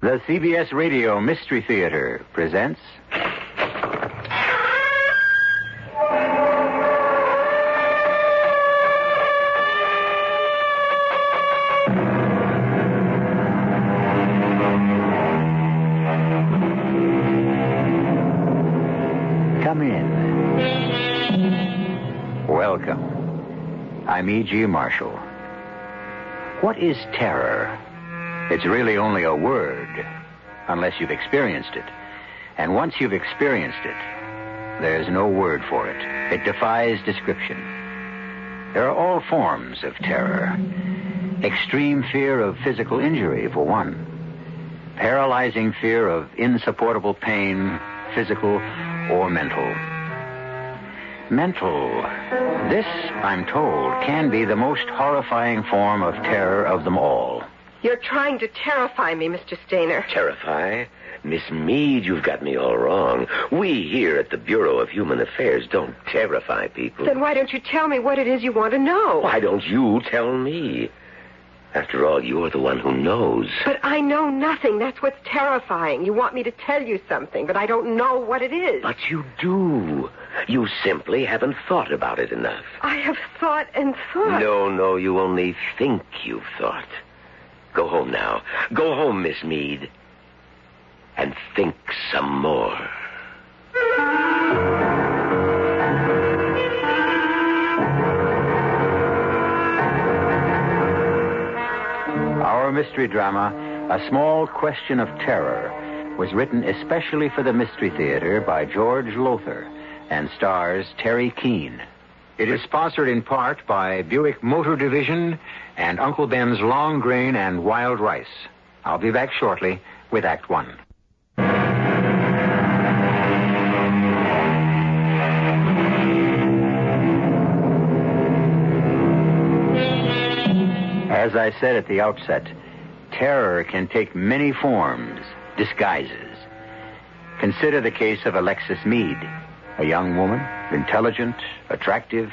The CBS Radio Mystery Theater presents... Come in. Welcome. I'm E.G. Marshall. What is terror? It's really only a word, unless you've experienced it. And once you've experienced it, there's no word for it. It defies description. There are all forms of terror. Extreme fear of physical injury, for one. Paralyzing fear of insupportable pain, physical or mental. Mental. This, I'm told, can be the most horrifying form of terror of them all. You're trying to terrify me, Mr. Stainer. Terrify? Miss Meade, you've got me all wrong. We here at the Bureau of Human Affairs don't terrify people. Then why don't you tell me what it is you want to know? Why don't you tell me? After all, you're the one who knows. But I know nothing. That's what's terrifying. You want me to tell you something, but I don't know what it is. But you do. You simply haven't thought about it enough. I have thought and thought. No, you only think you've thought. Go home now. Go home, Miss Meade. And think some more. Our mystery drama, A Small Question of Terror, was written especially for the Mystery Theater by George Lothar and stars Terry Keane. It is sponsored in part by Buick Motor Division and Uncle Ben's Long Grain and Wild Rice. I'll be back shortly with Act One. As I said at the outset, terror can take many forms, disguises. Consider the case of Alexis Meade, a young woman, intelligent, attractive,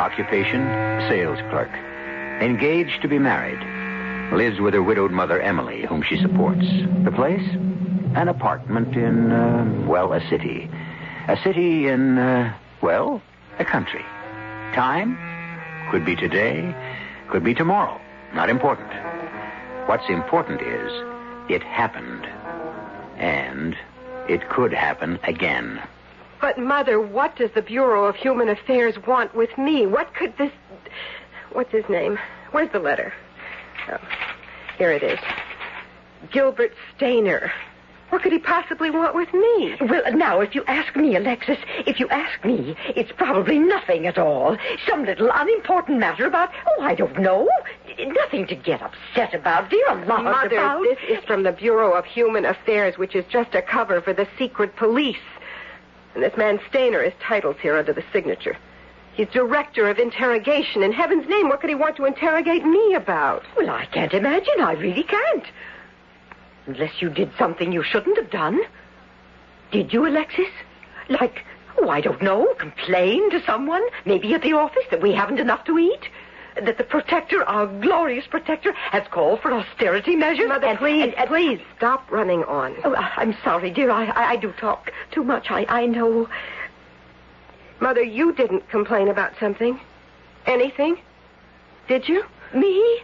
occupation, sales clerk, engaged to be married, lives with her widowed mother, Emily, whom she supports. The place? An apartment in, a city. A city in, a country. Time? Could be today, could be tomorrow. Not important. What's important is it happened. And it could happen again. But, Mother, what does the Bureau of Human Affairs want with me? What could this... What's his name? Where's the letter? Oh, here it is. Gilbert Stainer. What could he possibly want with me? Well, now, if you ask me, Alexis, it's probably nothing at all. Some little unimportant matter about, I don't know. Nothing to get upset about, dear Allah. Mother, this is from the Bureau of Human Affairs, which is just a cover for the secret police. And this man Stainer is titled here under the signature. He's director of interrogation. In heaven's name, what could he want to interrogate me about? Well, I can't imagine. I really can't. Unless you did something you shouldn't have done. Did you, Alexis? Like, I don't know, complain to someone, maybe at the office, that we haven't enough to eat? That the protector, our glorious protector, has called for austerity measures? Mother, please, stop running on. Oh, I'm sorry, dear. I do talk too much. I know. Mother, you didn't complain about something. Anything? Did you? Me?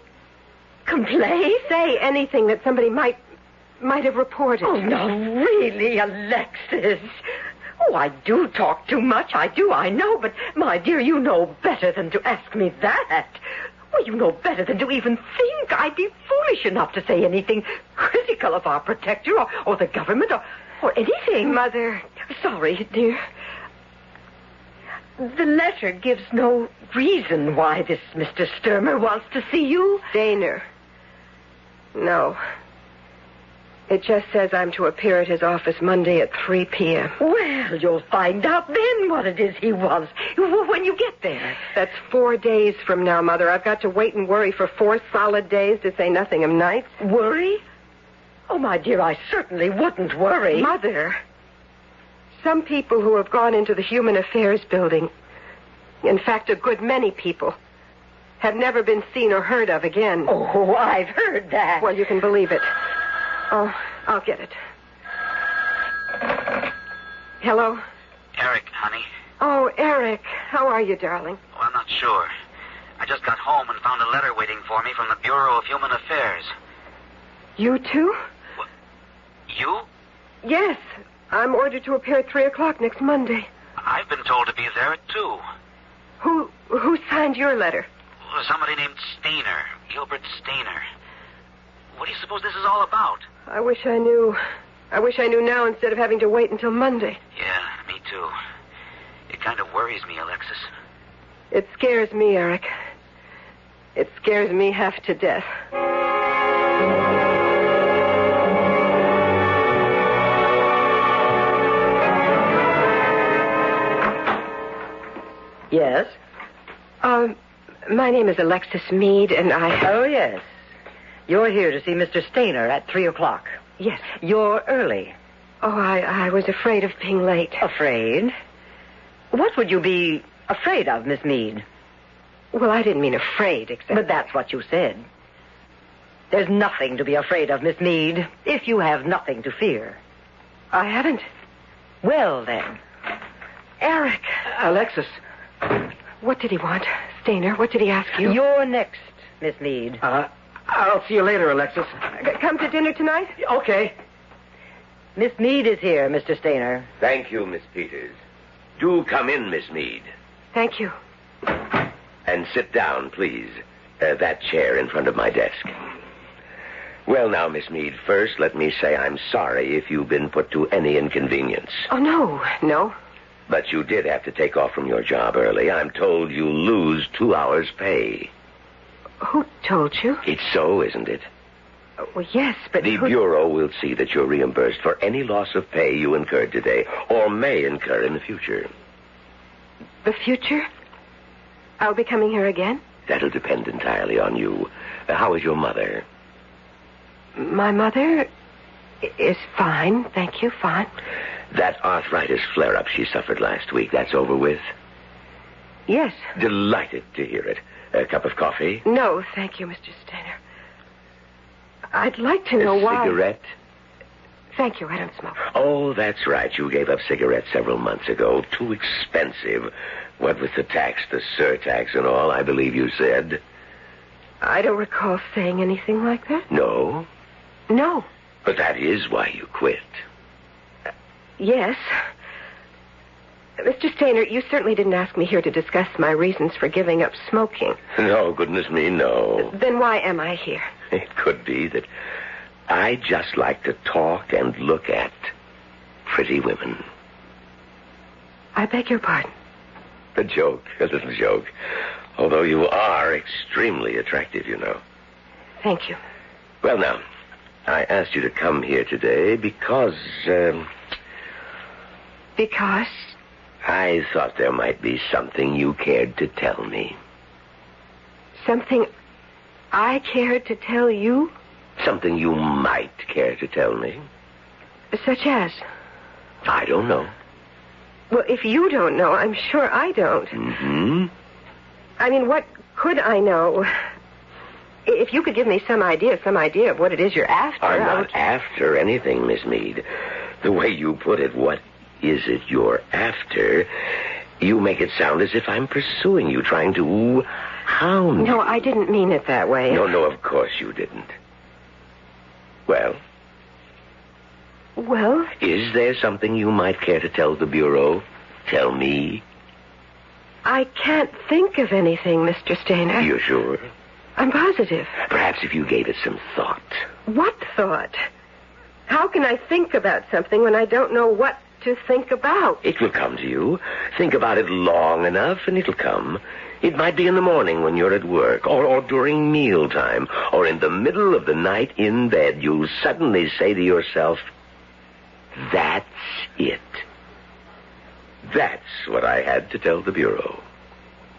Complain? Say anything that somebody might have reported. Oh, no, really, Alexis. Oh, I do talk too much. I do, I know. But, my dear, you know better than to ask me that. Well, you know better than to even think I'd be foolish enough to say anything critical of our protector or the government or anything. Mother. Sorry, dear. The letter gives no reason why this Mr. Sturmer wants to see you. Stainer. No. It just says I'm to appear at his office Monday at 3 p.m. Well, you'll find out then what it is he wants when you get there. That's 4 days from now, Mother. I've got to wait and worry for 4 solid days, to say nothing of nights. Worry? Oh, my dear, I certainly wouldn't worry. Mother, some people who have gone into the Human Affairs building, in fact, a good many people, have never been seen or heard of again. Oh, I've heard that. Well, you can believe it. Oh, I'll get it. Hello? Eric, honey. Oh, Eric. How are you, darling? Well, I'm not sure. I just got home and found a letter waiting for me from the Bureau of Human Affairs. You too? What? You? Yes. I'm ordered to appear at 3 o'clock next Monday. I've been told to be there at 2. Who signed your letter? Somebody named Stainer. Gilbert Stainer. What do you suppose this is all about? I wish I knew. I wish I knew now instead of having to wait until Monday. Yeah, me too. It kind of worries me, Alexis. It scares me, Eric. It scares me half to death. Yes? My name is Alexis Meade, and I... Oh, yes. You're here to see Mr. Stainer at 3 o'clock. Yes. You're early. Oh, I was afraid of being late. Afraid? What would you be afraid of, Miss Meade? Well, I didn't mean afraid, except... But that's what you said. There's nothing to be afraid of, Miss Meade, if you have nothing to fear. I haven't. Well, then. Eric. Alexis. What did he want? Stainer, what did he ask you? You're next, Miss Meade. I'll see you later, Alexis. Come to dinner tonight? Okay. Miss Meade is here, Mr. Stainer. Thank you, Miss Peters. Do come in, Miss Meade. Thank you. And sit down, please. That chair in front of my desk. Well, now, Miss Meade, first let me say I'm sorry if you've been put to any inconvenience. Oh, no. But you did have to take off from your job early. I'm told you'll lose 2 hours' pay. Who told you? It's so, isn't it? Well, yes, but... The Bureau will see that you're reimbursed for any loss of pay you incurred today, or may incur in the future. The future? I'll be coming here again? That'll depend entirely on you. How is your mother? My mother is fine, thank you, fine. That arthritis flare-up she suffered last week, that's over with? Yes. Delighted to hear it. A cup of coffee? No, thank you, Mr. Stainer. I'd like to know why... A cigarette? Thank you, I don't smoke. Oh, that's right. You gave up cigarettes several months ago. Too expensive. What with the tax, the surtax and all, I believe you said. I don't recall saying anything like that. No? No. But that is why you quit. Yes. Mr. Stainer, you certainly didn't ask me here to discuss my reasons for giving up smoking. No, goodness me, no. Then why am I here? It could be that I just like to talk and look at pretty women. I beg your pardon. A joke, a little joke. Although you are extremely attractive, you know. Thank you. Well, now, I asked you to come here today because... Because? I thought there might be something you cared to tell me. Something I cared to tell you? Something you might care to tell me. Such as? I don't know. Well, if you don't know, I'm sure I don't. Mm-hmm. I mean, what could I know? If you could give me some idea of what it is you're after... I'm not after anything, Miss Meade. The way you put it, what is it you're after? You make it sound as if I'm pursuing you, trying to hound No, you. I didn't mean it that way. No, of course you didn't. Well? Well? Is there something you might care to tell the Bureau? Tell me? I can't think of anything, Mr. Stainer. You're sure? I'm positive. Perhaps if you gave it some thought. What thought? How can I think about something when I don't know what to think about? It will come to you. Think about it long enough, and it'll come. It might be in the morning when you're at work, or during mealtime, or in the middle of the night in bed. You'll suddenly say to yourself, that's it. That's what I had to tell the Bureau.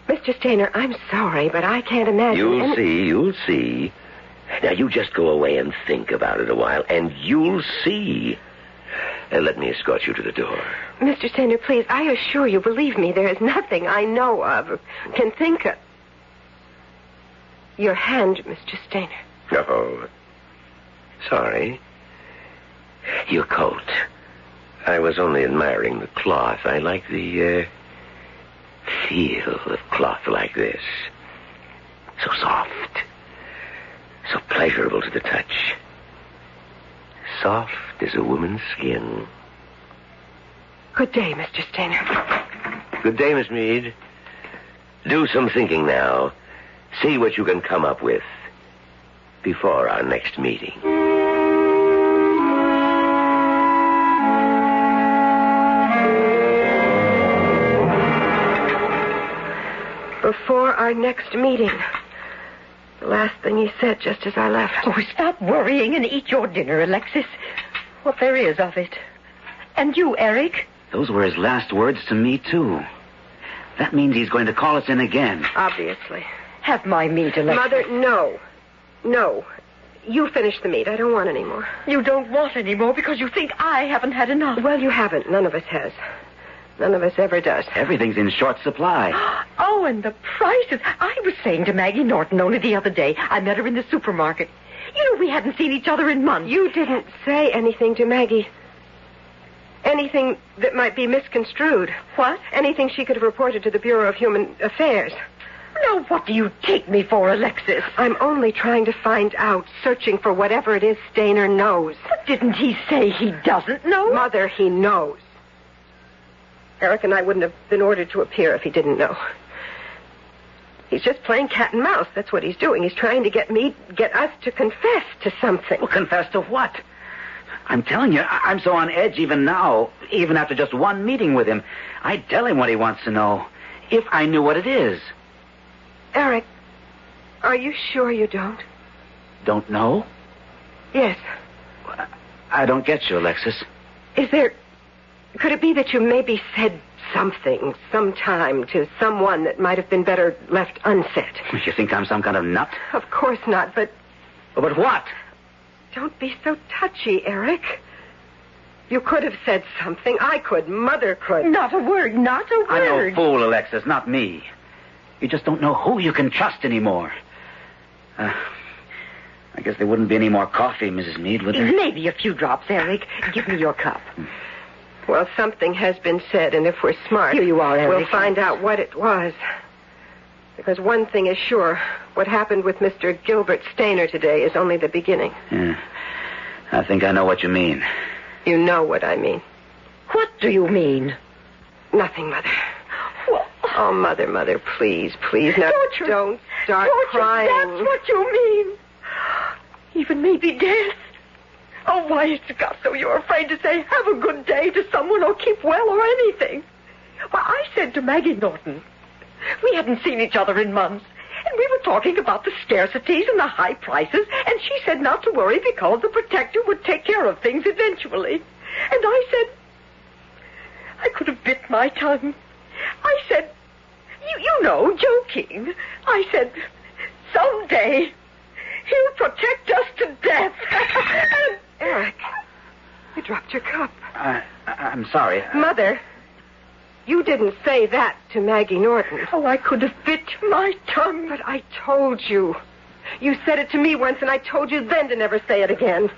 Mr. Stainer, I'm sorry, but I can't imagine... You'll see. Now, you just go away and think about it a while, and you'll see. Let me escort you to the door. Mr. Stainer, please, I assure you, believe me, there is nothing I know of or can think of. Your hand, Mr. Stainer. Oh, sorry. Your coat. I was only admiring the cloth. I like the feel of cloth like this. So soft. So pleasurable to the touch. Soft as a woman's skin. Good day, Mr. Stainer. Good day, Miss Mead. Do some thinking now. See what you can come up with before our next meeting. Before our next meeting. The last thing he said just as I left. Oh, stop worrying and eat your dinner, Alexis. What there is of it. And you, Eric? Those were his last words to me, too. That means he's going to call us in again. Obviously. Have my meat, Alexis. Mother, no. No. You finish the meat. I don't want any more. You don't want any more because you think I haven't had enough. Well, you haven't. None of us has. None of us ever does. Everything's in short supply. Oh, and the prices. I was saying to Maggie Norton only the other day. I met her in the supermarket. You know, we hadn't seen each other in months. You didn't say anything to Maggie. Anything that might be misconstrued. What? Anything she could have reported to the Bureau of Human Affairs. Now, what do you take me for, Alexis? I'm only trying to find out, searching for whatever it is Stainer knows. But didn't he say he doesn't know? Mother, he knows. Eric and I wouldn't have been ordered to appear if he didn't know. He's just playing cat and mouse. That's what he's doing. He's trying to get us to confess to something. Well, confess to what? I'm telling you, I'm so on edge even now, even after just one meeting with him. I'd tell him what he wants to know, if I knew what it is. Eric, are you sure you don't? Don't know? Yes. I don't get you, Alexis. Could it be that you maybe said something, sometime, to someone that might have been better left unsaid? You think I'm some kind of nut? Of course not, but... But what? Don't be so touchy, Eric. You could have said something. I could. Mother could. Not a word, not a I'm word. no fool, Alexis, not me. You just don't know who you can trust anymore. I guess there wouldn't be any more coffee, Mrs. Mead, would there? Maybe a few drops, Eric. Give me your cup. Well, something has been said, and if we're smart... Here you are, Eric. We'll find out what it was. Because one thing is sure. What happened with Mr. Gilbert Stainer today is only the beginning. Yeah. I think I know what you mean. You know what I mean. What do you mean? Nothing, Mother. Well, oh, Mother, please. Now, don't start crying. That's what you mean. Even maybe death. Oh, why it's got so you're afraid to say have a good day to someone or keep well or anything. Well, I said to Maggie Norton, we hadn't seen each other in months, and we were talking about the scarcities and the high prices, and she said not to worry because the protector would take care of things eventually. And I said, I could have bit my tongue. I said, you know, joking. I said, someday he'll protect us to death. And Eric, you dropped your cup. I'm sorry. Mother, you didn't say that to Maggie Norton. Oh, I could have bit my tongue. But I told you. You said it to me once, and I told you then to never say it again.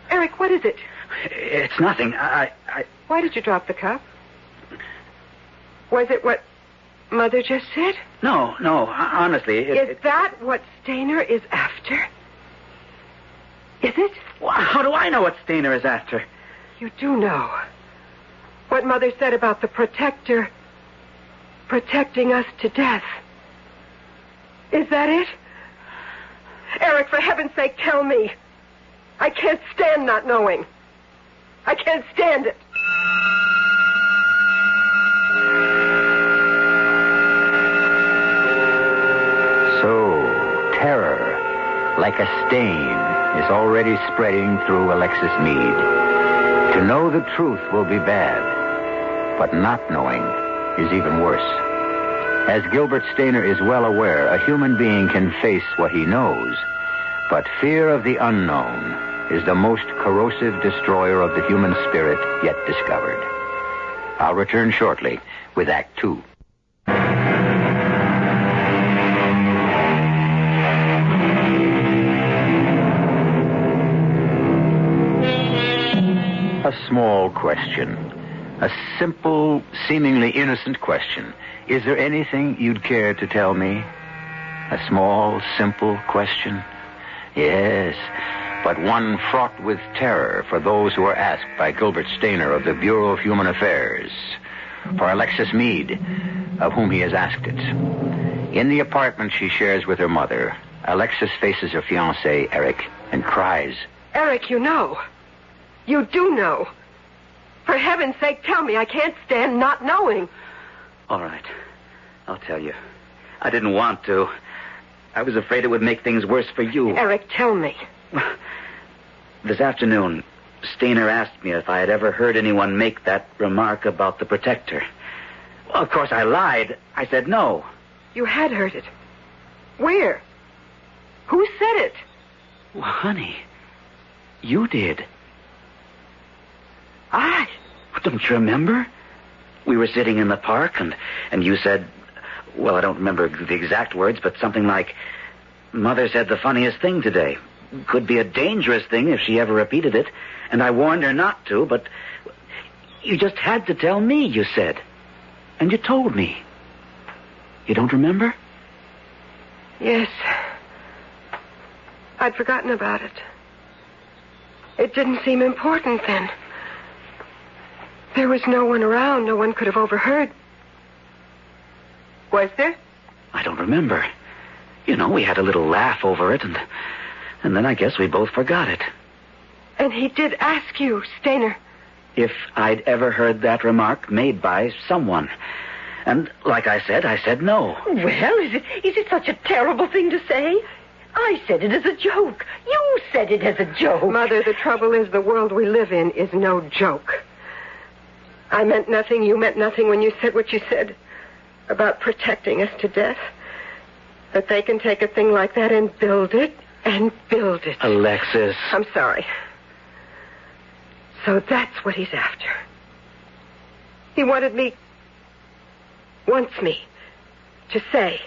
Eric, what is it? It's nothing. Why did you drop the cup? Was it what Mother just said? No, honestly. Is that what Stainer is after? Is it? Well, how do I know what Stainer is after? You do know. What Mother said about the protector protecting us to death. Is that it? Eric, for heaven's sake, tell me. I can't stand not knowing. I can't stand it. So, terror, like a stain, is already spreading through Alexis Mead. To know the truth will be bad, but not knowing is even worse. As Gilbert Stainer is well aware, a human being can face what he knows, but fear of the unknown is the most corrosive destroyer of the human spirit yet discovered. I'll return shortly with Act 2. A small question. A simple, seemingly innocent question. Is there anything you'd care to tell me? A small, simple question? Yes, but one fraught with terror for those who are asked by Gilbert Stainer of the Bureau of Human Affairs. For Alexis Meade, of whom he has asked it. In the apartment she shares with her mother, Alexis faces her fiancé, Eric, and cries. Eric, you know. You do know. For heaven's sake, tell me. I can't stand not knowing. All right. I'll tell you. I didn't want to. I was afraid it would make things worse for you. Eric, tell me. This afternoon, Stainer asked me if I had ever heard anyone make that remark about the protector. Well, of course, I lied. I said no. You had heard it. Where? Who said it? Well, honey, you did. I? Don't you remember? We were sitting in the park, and you said, well, I don't remember the exact words, but something like, Mother said the funniest thing today. Could be a dangerous thing if she ever repeated it, and I warned her not to, but you just had to tell me, you said. And you told me. You don't remember? Yes. I'd forgotten about it. It didn't seem important then. There was no one around. No one could have overheard. Was there? I don't remember. You know, we had a little laugh over it, and then I guess we both forgot it. And he did ask you, Stainer. If I'd ever heard that remark made by someone. And like I said no. Well, is it such a terrible thing to say? I said it as a joke. You said it as a joke. Mother, the trouble is the world we live in is no joke. I meant nothing, you meant nothing when you said what you said about protecting us to death. That they can take a thing like that and build it, and build it. Alexis. I'm sorry. So that's what he's after. He wants me to say,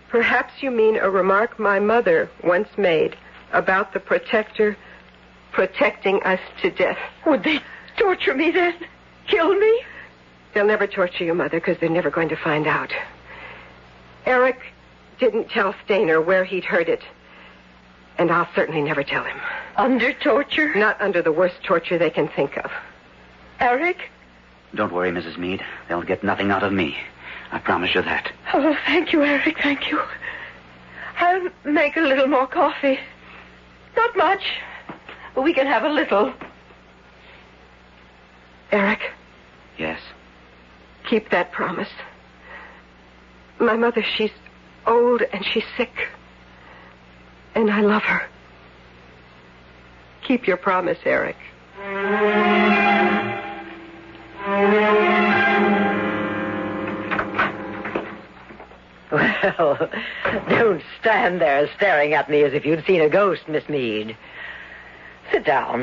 perhaps you mean a remark my mother once made about the protector protecting us to death. Would they torture me then? Kill me? They'll never torture you, Mother, because they're never going to find out. Eric didn't tell Stainer where he'd heard it. And I'll certainly never tell him. Under torture? Not under the worst torture they can think of. Eric? Don't worry, Mrs. Meade. They'll get nothing out of me. I promise you that. Oh, thank you, Eric, thank you. I'll make a little more coffee. Not much, but we can have a little. Eric? Yes? Keep that promise. My mother, she's old and she's sick. And I love her. Keep your promise, Eric. Well, don't stand there staring at me as if you'd seen a ghost, Miss Meade. Sit down.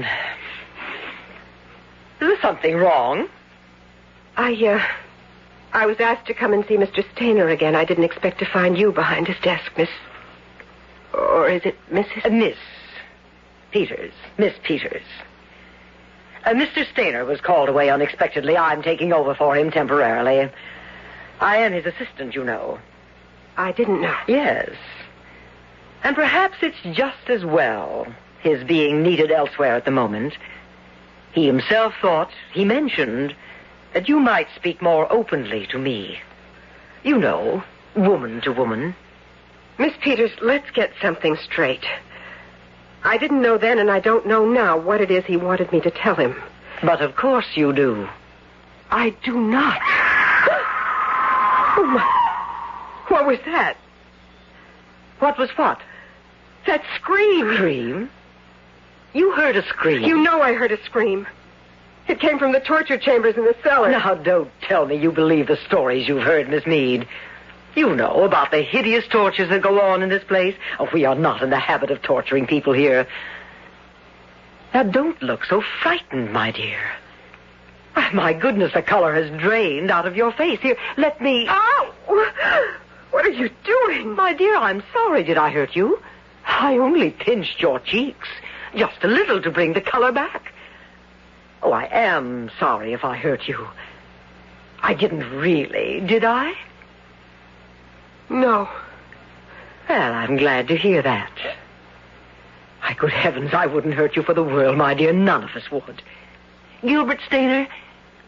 Is there something wrong? I was asked to come and see Mr. Stainer again. I didn't expect to find you behind his desk, Miss... Or is it Mrs.? Miss Peters. Miss Peters. Mr. Stainer was called away unexpectedly. I'm taking over for him temporarily. I am his assistant, you know. I didn't know. Yes. And perhaps it's just as well, his being needed elsewhere at the moment. He himself he mentioned, that you might speak more openly to me. You know, woman to woman. Miss Peters, let's get something straight. I didn't know then, and I don't know now what it is he wanted me to tell him. But of course you do. I do not. Oh, my... What was that? What was what? That scream. Scream? You heard a scream. You know I heard a scream. It came from the torture chambers in the cellar. Now, don't tell me you believe the stories you've heard, Miss Meade. You know about the hideous tortures that go on in this place. Oh, we are not in the habit of torturing people here. Now, don't look so frightened, my dear. My goodness, the color has drained out of your face. Here, let me... Ow! What are you doing? My dear, I'm sorry. Did I hurt you? I only pinched your cheeks. Just a little to bring the color back. Oh, I am sorry if I hurt you. I didn't really, did I? No. Well, I'm glad to hear that. My good heavens, I wouldn't hurt you for the world, my dear. None of us would. Gilbert Stainer,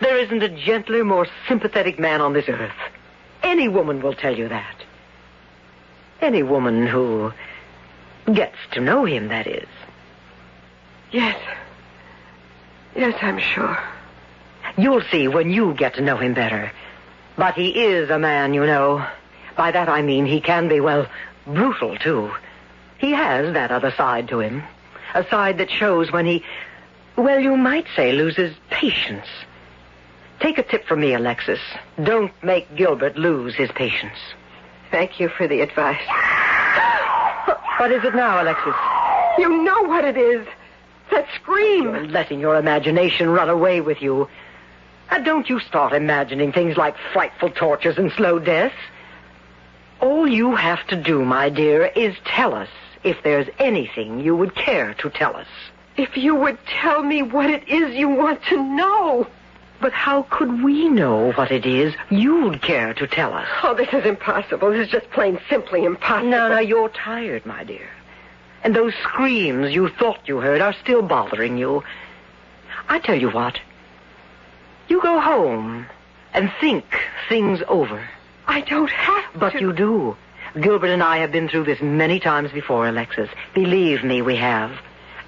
there isn't a gentler, more sympathetic man on this earth. Any woman will tell you that. Any woman who gets to know him, that is. Yes. Yes, I'm sure. You'll see when you get to know him better. But he is a man, you know. By that I mean he can be, well, brutal, too. He has that other side to him. A side that shows when he, well, you might say, loses patience. Take a tip from me, Alexis. Don't make Gilbert lose his patience. Thank you for the advice. What is it now, Alexis? You know what it is. That scream. You're letting your imagination run away with you. And don't you start imagining things like frightful tortures and slow deaths. All you have to do, my dear, is tell us if there's anything you would care to tell us. If you would tell me what it is you want to know. But how could we know what it is you'd care to tell us? Oh, this is impossible. This is just plain simply impossible. No, you're tired, my dear. And those screams you thought you heard are still bothering you. I tell you what. You go home and think things over. I don't have to. But you do. Gilbert and I have been through this many times before, Alexis. Believe me, we have.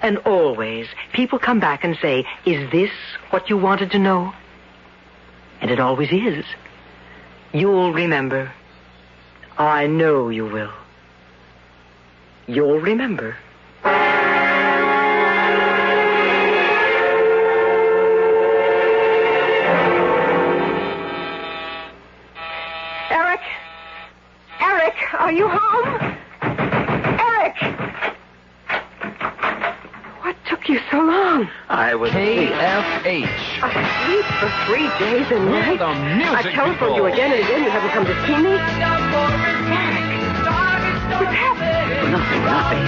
And always, people come back and say, is this what you wanted to know? And it always is. You'll remember. I know you will. You'll remember. Eric, are you home? Eric! What took you so long? I was KFH. Asleep for 3 days and nights? The music I telephoned you again and again. You haven't come to see me? What's happened? Nothing.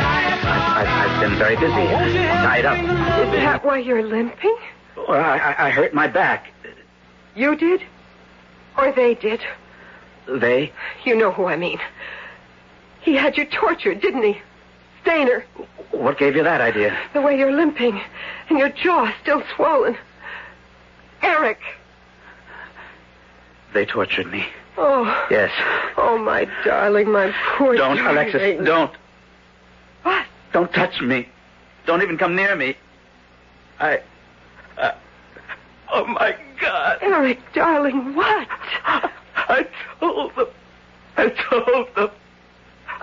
I've been very busy. Tied up. Is that why you're limping? Well, I hurt my back. You did? Or they did? They? You know who I mean. He had you tortured, didn't he? Stainer. What gave you that idea? The way you're limping and your jaw still swollen. Eric. They tortured me. Oh. Yes. Oh, my darling, my poor Don't, darling. Alexis, don't. What? Don't touch me. Don't even come near me. Oh, my God. Eric, darling, what? I told them.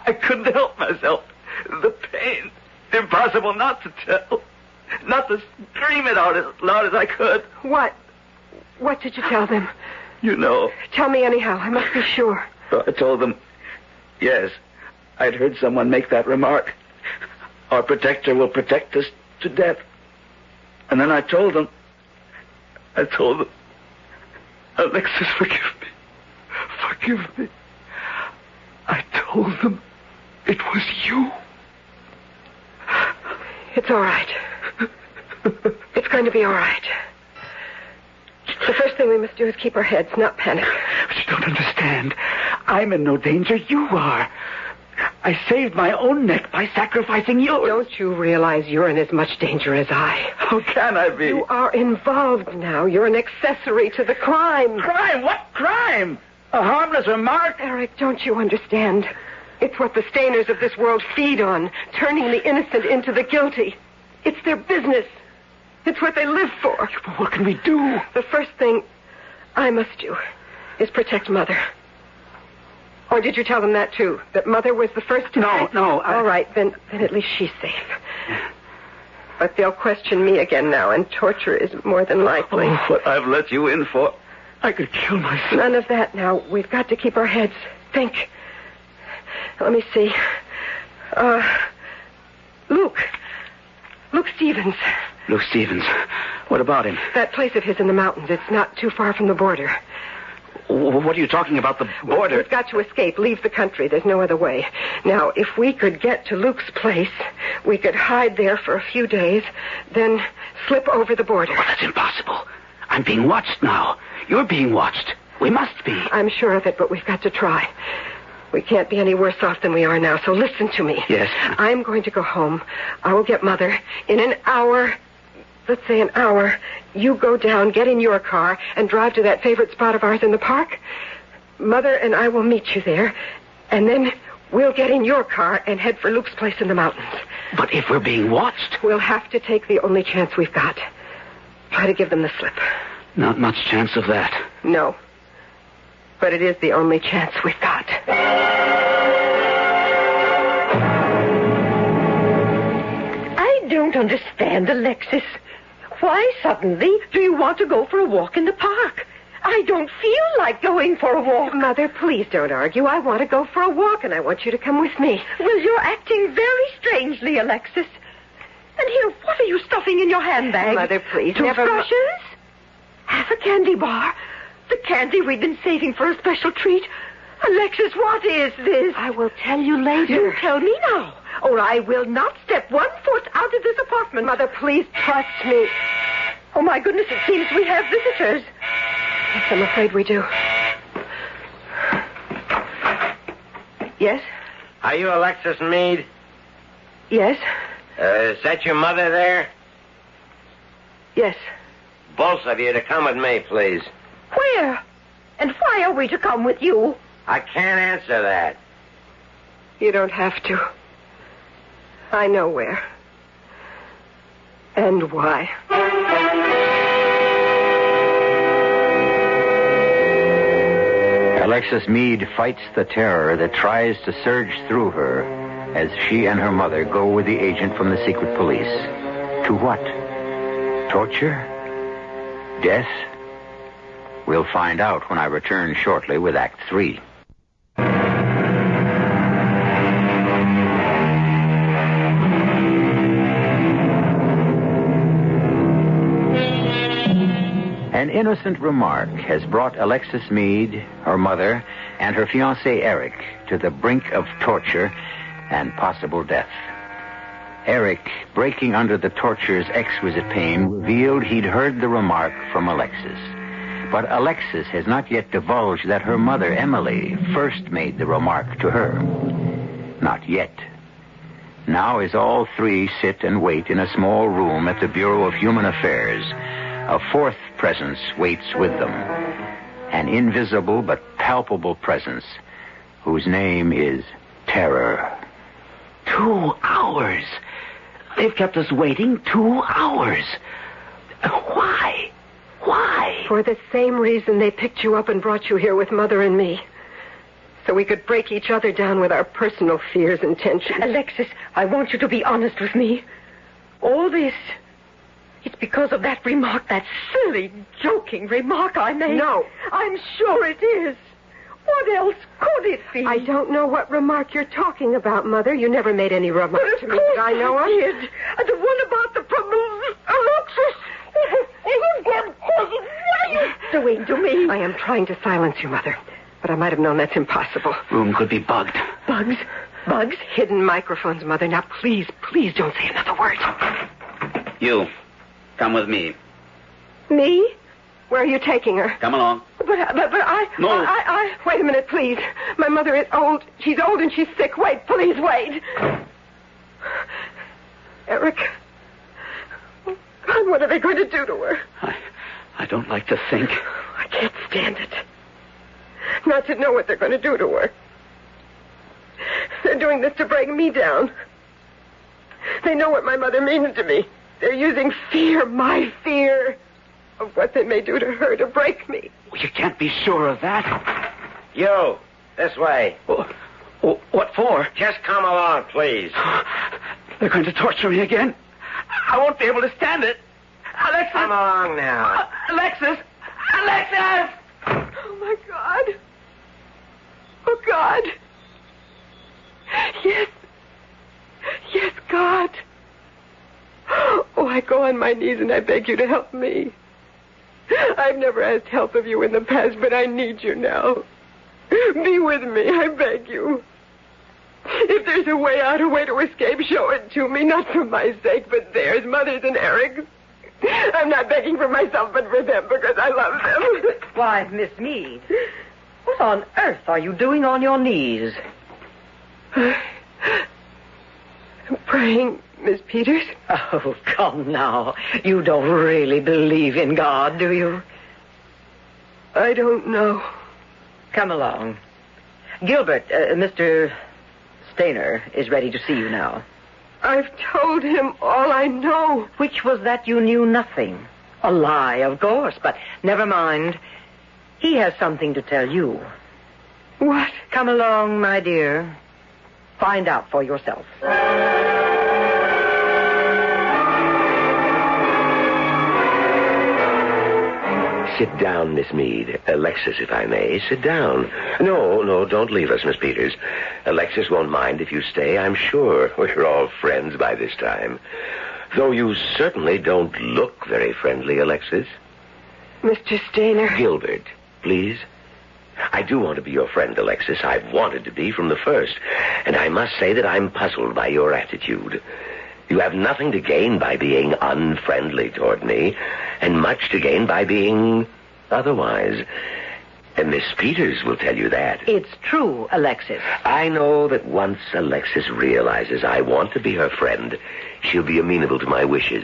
I couldn't help myself. The pain. Impossible not to tell. Not to scream it out as loud as I could. What? What did you tell them? You know. Tell me anyhow. I must be sure. I told them, yes, I'd heard someone make that remark. Our protector will protect us to death. And then I told them, Alexis, forgive me. Forgive me. I told them it was you. It's all right. It's going to be all right. The first thing we must do is keep our heads, not panic. But you don't understand. I'm in no danger. You are. I saved my own neck by sacrificing yours. Don't you realize you're in as much danger as I? How can I be? You are involved now. You're an accessory to the crime. Crime? What crime? A harmless remark? Eric, don't you understand? It's what the Stainers of this world feed on, turning the innocent into the guilty. It's their business. It's what they live for. But what can we do? The first thing I must do is protect Mother. Or did you tell them that, too? That Mother was the first to... No. All right, then at least she's safe. But they'll question me again now, and torture is more than likely. Oh, what I've let you in for. I could kill myself. None of that now. We've got to keep our heads. Think. Let me see. Luke Stevens. Luke Stevens. What about him? That place of his in the mountains. It's not too far from the border. What are you talking about, the border? We've got to escape, leave the country. There's no other way. Now, if we could get to Luke's place, we could hide there for a few days, then slip over the border. Well, that's impossible. I'm being watched now. You're being watched. We must be. I'm sure of it, but we've got to try. We can't be any worse off than we are now, so listen to me. Yes? I'm going to go home. I will get Mother. In an hour, let's say an hour, you go down, get in your car, and drive to that favorite spot of ours in the park. Mother and I will meet you there, and then we'll get in your car and head for Luke's place in the mountains. But if we're being watched? We'll have to take the only chance we've got. Try to give them the slip. Not much chance of that. No. But it is the only chance we've got. I don't understand, Alexis. Why suddenly do you want to go for a walk in the park? I don't feel like going for a walk. Mother, please don't argue. I want to go for a walk, and I want you to come with me. Well, you're acting very strangely, Alexis. And here, what are you stuffing in your handbag? Mother, please, never... Toothbrushes? Half a candy bar? The candy we've been saving for a special treat? Alexis, what is this? I will tell you later. You tell me now, or I will not step 1 foot out of this apartment. Mother, please trust me. Oh, my goodness, it seems we have visitors. Yes, I'm afraid we do. Yes? Are you Alexis Meade? Yes? Is that your mother there? Yes. Both of you to come with me, please. Where? And why are we to come with you? I can't answer that. You don't have to. I know where. And why. Alexis Meade fights the terror that tries to surge through her as she and her mother go with the agent from the secret police. To what? Torture? Death? We'll find out when I return shortly with Act 3. An innocent remark has brought Alexis Meade, her mother, and her fiancé Eric to the brink of torture and possible death. Eric, breaking under the torture's exquisite pain, revealed he'd heard the remark from Alexis. But Alexis has not yet divulged that her mother, Emily, first made the remark to her. Not yet. Now, as all three sit and wait in a small room at the Bureau of Human Affairs, a fourth presence waits with them. An invisible but palpable presence whose name is Terror. 2 hours. They've kept us waiting 2 hours. Why? Why? For the same reason they picked you up and brought you here with Mother and me. So we could break each other down with our personal fears and tensions. Alexis, I want you to be honest with me. All this, it's because of that remark, that silly, joking remark I made. No. I'm sure it is. What else could it be? I don't know what remark you're talking about, Mother. You never made any remark to me that I know of. Did. The one about the problem, Alexis. What are you doing to me? I am trying to silence you, Mother. But I might have known that's impossible. Room could be bugged. Bugs? Bugs? Hidden microphones, Mother. Now, please don't say another word. You, come with me. Me? Where are you taking her? Come along. But I... No. I... Wait a minute, please. My mother is old. She's old and she's sick. Wait, please, wait. Eric. Oh, God, what are they going to do to her? I don't like to think. I can't stand it. Not to know what they're going to do to her. They're doing this to break me down. They know what my mother means to me. They're using fear, my fear, of what they may do to her to break me. Well, you can't be sure of that. You, this way. What for? Just come along, please. They're going to torture me again. I won't be able to stand it. Alexis! Come along now. Alexis! Alexis! Oh, my God. Oh, God. Yes. Yes, God. Oh, I go on my knees and I beg you to help me. I've never asked help of you in the past, but I need you now. Be with me, I beg you. If there's a way out, a way to escape, show it to me, not for my sake, but theirs, Mother's and Eric's. I'm not begging for myself, but for them, because I love them. Why, Miss Meade, what on earth are you doing on your knees? I'm praying, Miss Peters. Oh, come now. You don't really believe in God, do you? I don't know. Come along. Gilbert, Mr. Stainer is ready to see you now. I've told him all I know. Which was that you knew nothing. A lie, of course, but never mind. He has something to tell you. What? Come along, my dear. Find out for yourself. Sit down, Miss Meade. Alexis, if I may, sit down. No, don't leave us, Miss Peters. Alexis won't mind if you stay, I'm sure. We're all friends by this time. Though you certainly don't look very friendly, Alexis. Mr. Stainer. Gilbert, please. I do want to be your friend, Alexis. I've wanted to be from the first. And I must say that I'm puzzled by your attitude. You have nothing to gain by being unfriendly toward me, and much to gain by being otherwise. And Miss Peters will tell you that. It's true, Alexis. I know that once Alexis realizes I want to be her friend, she'll be amenable to my wishes.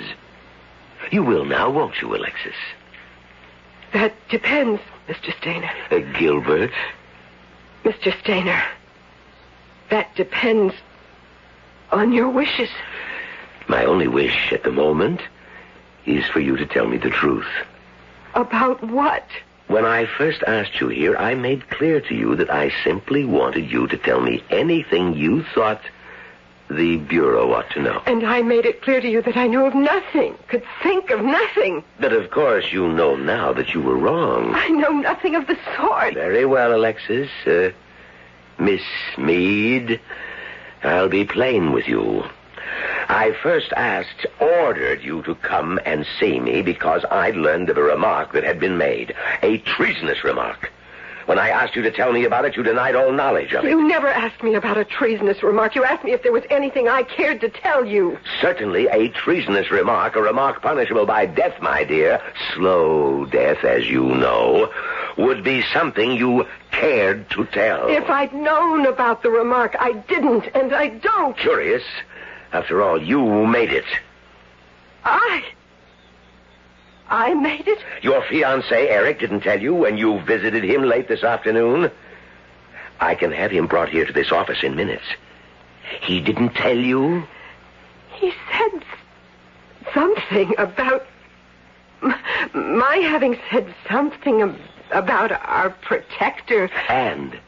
You will now, won't you, Alexis? That depends, Mr. Stainer. Gilbert? Mr. Stainer, that depends on your wishes. My only wish at the moment is for you to tell me the truth. About what? When I first asked you here, I made clear to you that I simply wanted you to tell me anything you thought the Bureau ought to know. And I made it clear to you that I knew of nothing, could think of nothing. But of course you know now that you were wrong. I know nothing of the sort. Very well, Alexis. Miss Meade, I'll be plain with you. I first ordered you to come and see me because I'd learned of a remark that had been made. A treasonous remark. When I asked you to tell me about it, you denied all knowledge of it. You never asked me about a treasonous remark. You asked me if there was anything I cared to tell you. Certainly a treasonous remark, a remark punishable by death, my dear, slow death, as you know, would be something you cared to tell. If I'd known about the remark, I didn't, and I don't. Curious. After all, you made it. I made it? Your fiancé, Eric, didn't tell you when you visited him late this afternoon? I can have him brought here to this office in minutes. He didn't tell you? He said something about my having said something about our protector. And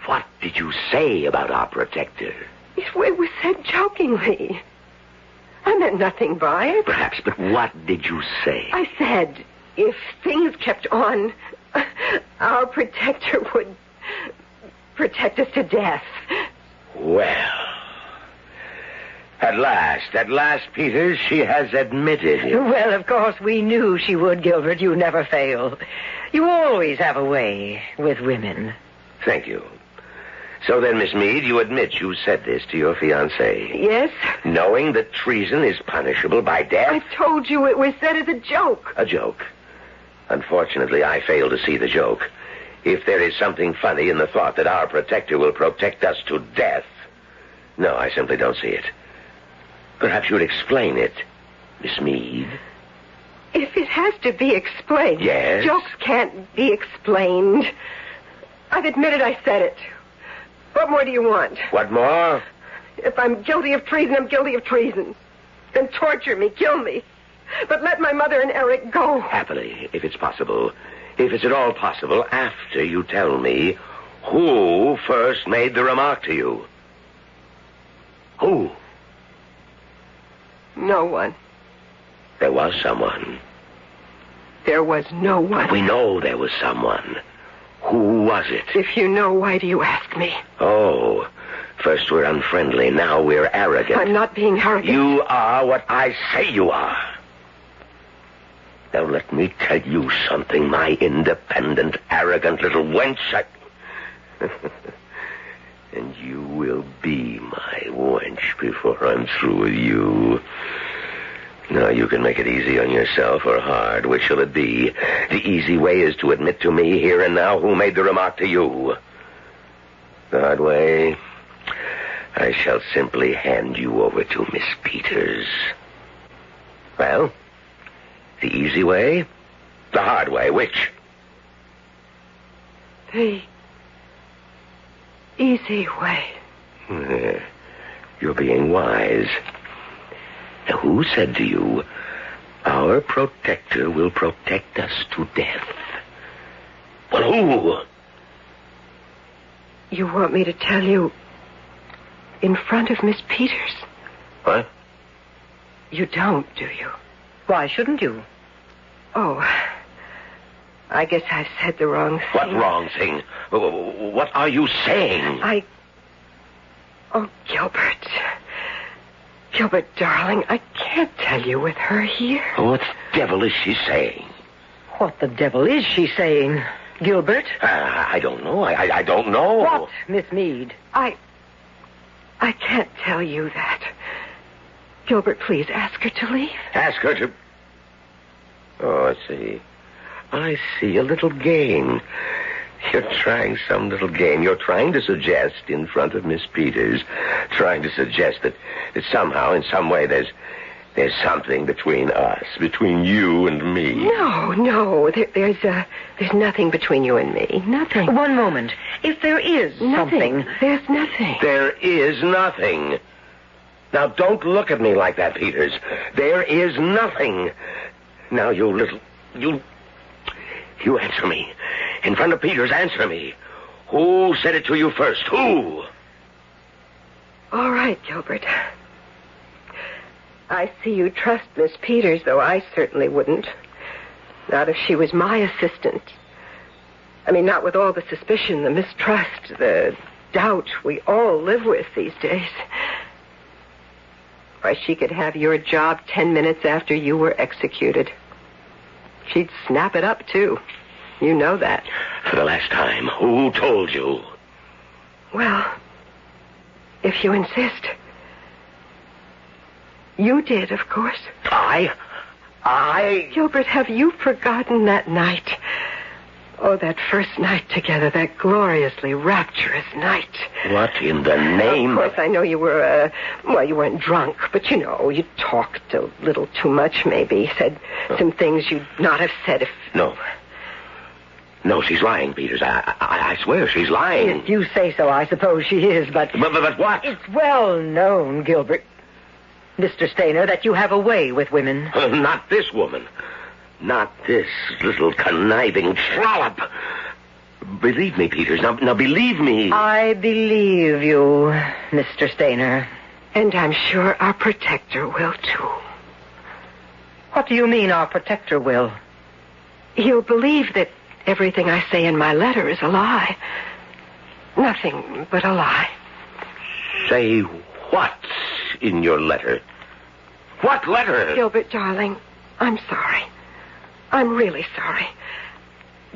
what did you say about our protector? It was said jokingly. I meant nothing by it. Perhaps, but what did you say? I said, if things kept on, our protector would protect us to death. Well, at last, Peters, she has admitted it. Well, of course, we knew she would, Gilbert. You never fail. You always have a way with women. Thank you. So then, Miss Meade, you admit you said this to your fiancé? Yes. Knowing that treason is punishable by death? I told you it was said as a joke. A joke. Unfortunately, I fail to see the joke. If there is something funny in the thought that our protector will protect us to death, no, I simply don't see it. Perhaps you'd explain it, Miss Meade. If it has to be explained. Yes? Jokes can't be explained. I've admitted I said it. What more do you want? What more? If I'm guilty of treason, I'm guilty of treason. Then torture me, kill me. But let my mother and Eric go. Happily, if it's possible. If it's at all possible, after you tell me who first made the remark to you. Who? No one. There was someone. There was no one. We know there was someone. Who was it? If you know, why do you ask me? Oh, first we're unfriendly, now we're arrogant. I'm not being arrogant. You are what I say you are. Now let me tell you something, my independent, arrogant little wench. And you will be my wench before I'm through with you. Now, you can make it easy on yourself or hard. Which shall it be? The easy way is to admit to me here and now who made the remark to you. The hard way, I shall simply hand you over to Miss Peters. Well, the easy way, the hard way, which? The easy way. You're being wise. Now, who said to you, our protector will protect us to death? Well, who? You want me to tell you in front of Miss Peters? What? You don't, do you? Why shouldn't you? Oh, I guess I've said the wrong thing. What wrong thing? What are you saying? Oh, Gilbert. Gilbert, darling, I can't tell you with her here. What the devil is she saying? What the devil is she saying, Gilbert? I don't know. I don't know. What, Miss Meade? I can't tell you that. Gilbert, please ask her to leave. Ask her to... Oh, I see. I see. A little game. You're trying some little game. You're trying to suggest in front of Miss Peters, trying to suggest that somehow, in some way, there's something between us, between you and me. No. There's nothing between you and me. Nothing. One moment. If there is something... There's nothing. There is nothing. Now, don't look at me like that, Peters. There is nothing. Now, you answer me. In front of Peters, answer me. Who said it to you first? Who? All right, Gilbert. I see you trust Miss Peters, though I certainly wouldn't. Not if she was my assistant. I mean, not with all the suspicion, the mistrust, the doubt we all live with these days. Why, she could have your job 10 minutes after you were executed. She'd snap it up, too. You know that. For the last time, who told you? Well, if you insist. You did, of course. I? Gilbert, have you forgotten that night? Oh, that first night together, that gloriously rapturous night. What in the name of... course, I know you were, you weren't drunk, but you know, you talked a little too much, maybe. Said some things you'd not have said if... No, she's lying, Peters. I swear she's lying. If you say so, I suppose she is, but... But what? It's well known, Gilbert, Mr. Stainer, that you have a way with women. Not this woman. Not this little conniving trollop. Believe me, Peters. Now believe me. I believe you, Mr. Stainer. And I'm sure our protector will, too. What do you mean, our protector will? He'll believe that everything I say in my letter is a lie. Nothing but a lie. Say what's in your letter? What letter? Gilbert, darling, I'm sorry. I'm really sorry.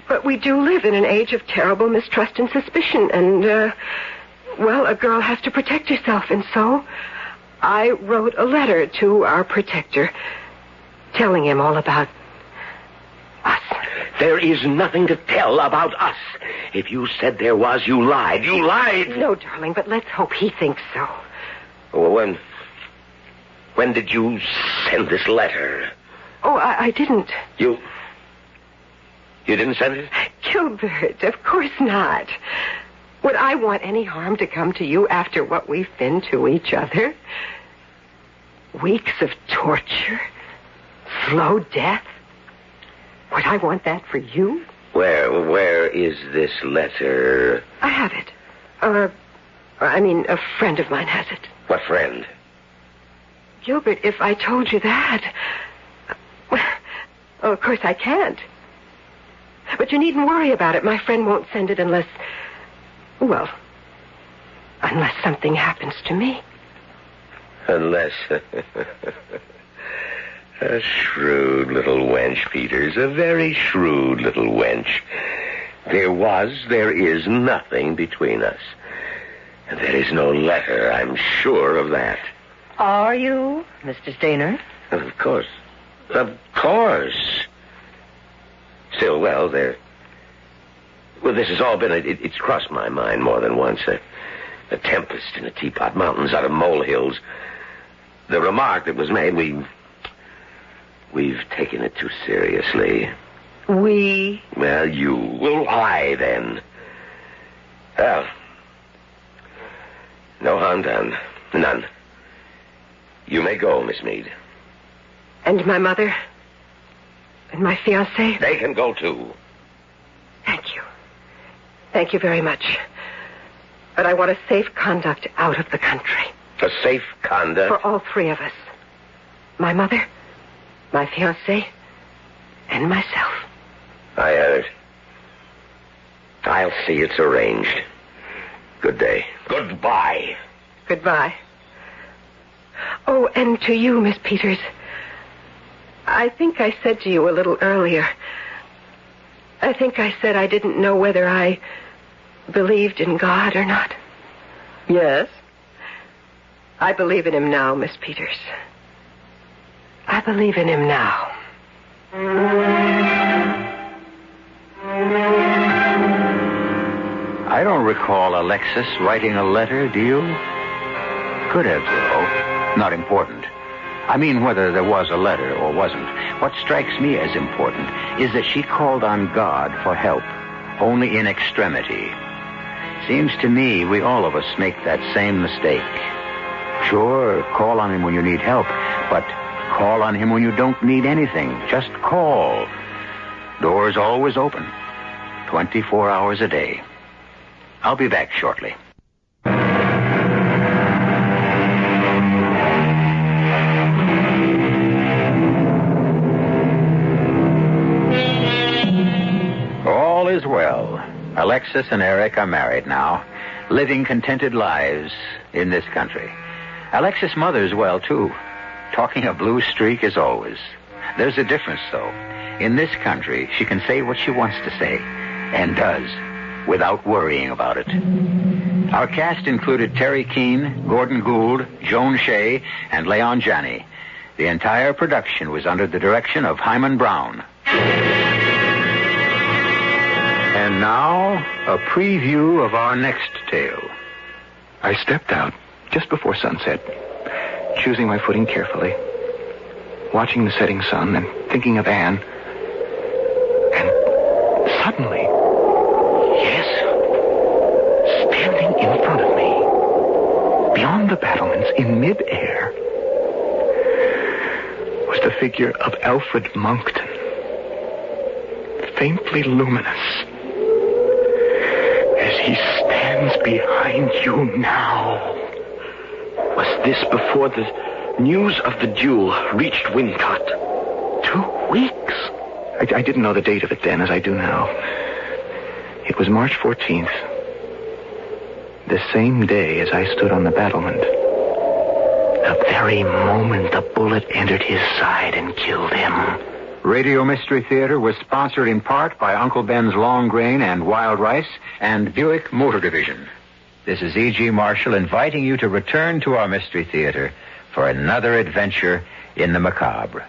But we do live in an age of terrible mistrust and suspicion, and, a girl has to protect herself, and so I wrote a letter to our protector telling him all about us. There is nothing to tell about us. If you said there was, you lied. You lied. No, darling, but let's hope he thinks so. Well, when did you send this letter? Oh, I didn't. You didn't send it? Gilbert, of course not. Would I want any harm to come to you after what we've been to each other? Weeks of torture? Slow death? Would I want that for you? Where is this letter? I have it. A friend of mine has it. What friend? Gilbert, if I told you that... Oh, of course I can't. But you needn't worry about it. My friend won't send it unless something happens to me. Unless A shrewd little wench, Peters. A very shrewd little wench. There is nothing between us. And there is no letter, I'm sure of that. Are you, Mr. Stainer? Of course. Of course. Still, well, this has all been, it's crossed my mind more than once. A tempest in a teapot, mountains out of molehills. The remark that was made, we've taken it too seriously. We? Well, you. Well, I, then. Well, no harm done. None. You may go, Miss Meade. And my mother? And my fiancé? They can go, too. Thank you. Thank you very much. But I want a safe conduct out of the country. A safe conduct? For all three of us. My mother, my fiancé, and myself. I have it. I'll see it's arranged. Good day. Goodbye. Goodbye. Oh, and to you, Miss Peters. I think I said to you a little earlier. I think I said I didn't know whether I believed in God or not. Yes? I believe in him now, Miss Peters. I believe in him now. I don't recall Alexis writing a letter, do you? Could have, though. Not important. I mean, whether there was a letter or wasn't. What strikes me as important is that she called on God for help, only in extremity. Seems to me we all of us make that same mistake. Sure, call on him when you need help, but call on him when you don't need anything. Just call. Doors always open, 24 hours a day. I'll be back shortly. All is well. Alexis and Eric are married now, living contented lives in this country. Alexis' mother's well, too. Talking a blue streak as always. There's a difference, though. In this country, she can say what she wants to say, and does, without worrying about it. Our cast included Terry Keane, Gordon Gould, Joan Shea, and Leon Janney. The entire production was under the direction of Himan Brown. And now, a preview of our next tale. I stepped out just before sunset, choosing my footing carefully, watching the setting sun and thinking of Anne. And suddenly, yes, standing in front of me, beyond the battlements in midair, was the figure of Alfred Monkton, faintly luminous, as he stands behind you now. Was this before the news of the duel reached Wincott? 2 weeks. I didn't know the date of it then, as I do now. It was March 14th. The same day as I stood on the battlement. The very moment the bullet entered his side and killed him. Radio Mystery Theater was sponsored in part by Uncle Ben's Long Grain and Wild Rice and Buick Motor Division. This is E.G. Marshall inviting you to return to our Mystery Theater for another adventure in the macabre.